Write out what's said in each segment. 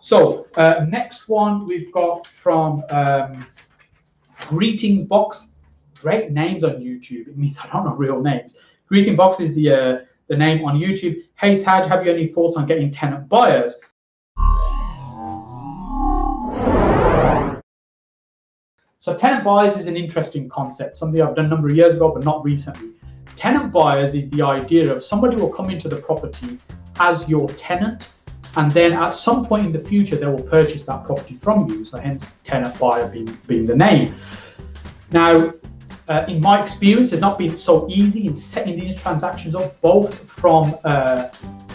So next one we've got from Greeting Box. Great names on YouTube. It means I don't know real names. Greeting Box is the name on YouTube. Hey Saj, have you any thoughts on getting tenant buyers? So tenant buyers is an interesting concept, something I've done a number of years ago, but not recently. Tenant buyers is the idea of somebody will come into the property as your tenant, and then at some point in the future, they will purchase that property from you. So hence tenant buyer being the name. Now, in my experience, it's not been so easy in setting these transactions up, both from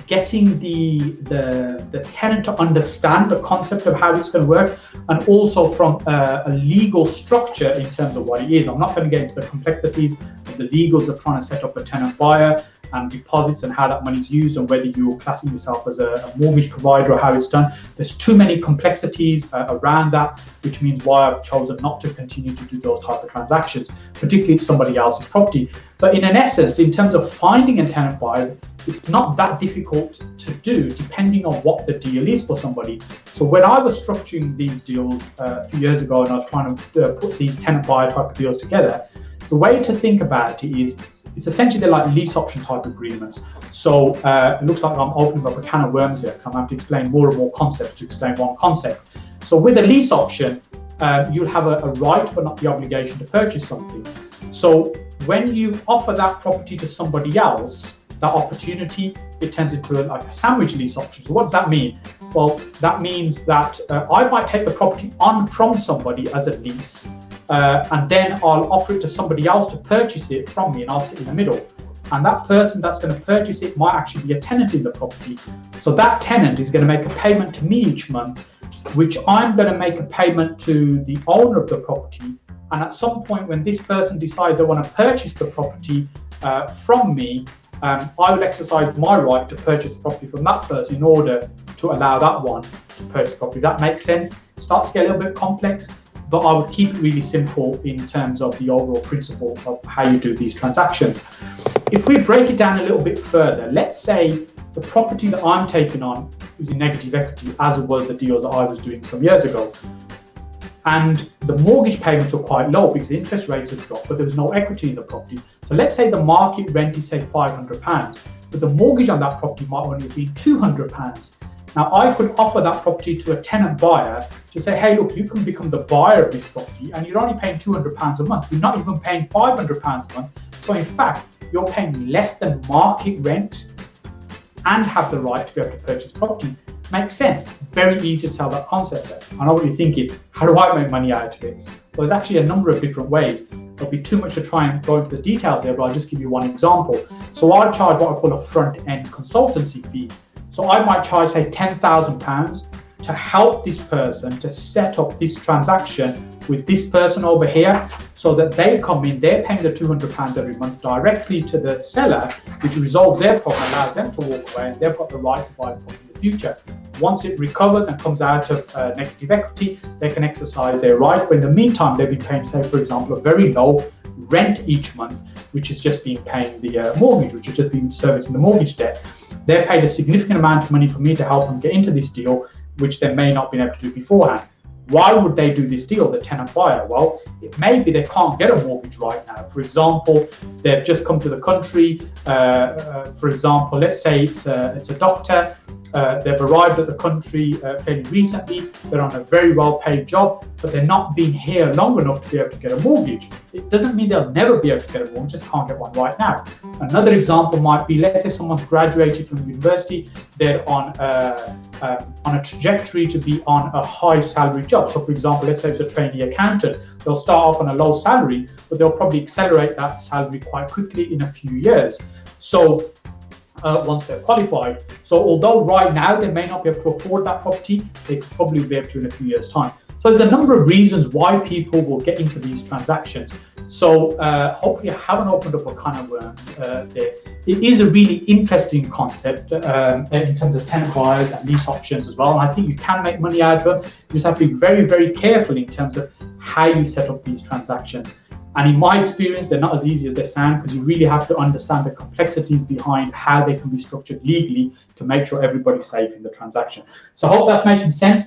getting the tenant to understand the concept of how it's going to work, and also from a legal structure in terms of what it is. I'm not going to get into the complexities of the legals of trying to set up a tenant buyer and deposits and how that money is used and whether you're classing yourself as a mortgage provider or how it's done. There's too many complexities around that, which means why I've chosen not to continue to do those type of transactions, particularly if somebody else's property. But in an essence, in terms of finding a tenant buyer, it's not that difficult to do depending on what the deal is for somebody. So when I was structuring these deals a few years ago and I was trying to put these tenant buyer type of deals together, the way to think about it is it's essentially they're like lease option type agreements. So it looks like I'm opening up a can of worms here because I'm going to have to explain more and more concepts to explain one concept. So with a lease option, you'll have a right but not the obligation to purchase something. So when you offer that property to somebody else, that opportunity, it turns into like a sandwich lease option. So what does that mean? Well, that means that I might take the property on from somebody as a lease, and then I'll offer it to somebody else to purchase it from me, and I'll sit in the middle. And that person that's going to purchase it might actually be a tenant in the property. So that tenant is going to make a payment to me each month, which I'm going to make a payment to the owner of the property. And at some point when this person decides I want to purchase the property from me, I will exercise my right to purchase the property from that person in order to allow that one to purchase the property. That makes sense. It starts to get a little bit complex, but I would keep it really simple in terms of the overall principle of how you do these transactions. If we break it down a little bit further, let's say the property that I'm taking on is in negative equity, as was the deals that I was doing some years ago. And the mortgage payments were quite low because the interest rates had dropped, but there was no equity in the property. So let's say the market rent is say £500, but the mortgage on that property might only be £200. Now I could offer that property to a tenant buyer to say, hey, look, you can become the buyer of this property and you're only paying £200 a month. You're not even paying £500 a month. So in fact, you're paying less than market rent and have the right to be able to purchase property. Makes sense. Very easy to sell that concept. I know what you're thinking. How do I make money out of it? Well, there's actually a number of different ways. It'll be too much to try and go into the details here, but I'll just give you one example. So I charge what I call a front-end consultancy fee. So I might charge, say, £10,000 to help this person to set up this transaction with this person over here, so that they come in, they're paying the £200 every month directly to the seller, which resolves their problem, allows them to walk away, and they've got the right to buy the property in the future. Once it recovers and comes out of negative equity, they can exercise their right. But in the meantime, they've been paying, say, for example, a very low rent each month, which has just been paying the mortgage, which has just been servicing the mortgage debt. They've paid a significant amount of money for me to help them get into this deal, which they may not have been able to do beforehand. Why would they do this deal, the tenant buyer? Well, it may be they can't get a mortgage right now. For example, they've just come to the country. For example, let's say it's a doctor. They've arrived at the country fairly recently. They're on a very well-paid job, but they're not been here long enough to be able to get a mortgage. It doesn't mean they'll never be able to get a mortgage, just can't get one right now. Another example might be, let's say someone's graduated from university, they're on a trajectory to be on a high salary job. So for example, let's say it's a trainee accountant. They'll start off on a low salary, but they'll probably accelerate that salary quite quickly in a few years. So once they're qualified. So although right now they may not be able to afford that property, they could probably be able to in a few years' time. So there's a number of reasons why people will get into these transactions. So hopefully I haven't opened up a can of worms there. It is a really interesting concept in terms of tenant buyers and lease options as well. And I think you can make money out of it. You just have to be very, very careful in terms of how you set up these transactions. And in my experience, they're not as easy as they sound, because you really have to understand the complexities behind how they can be structured legally to make sure everybody's safe in the transaction. So I hope that's making sense.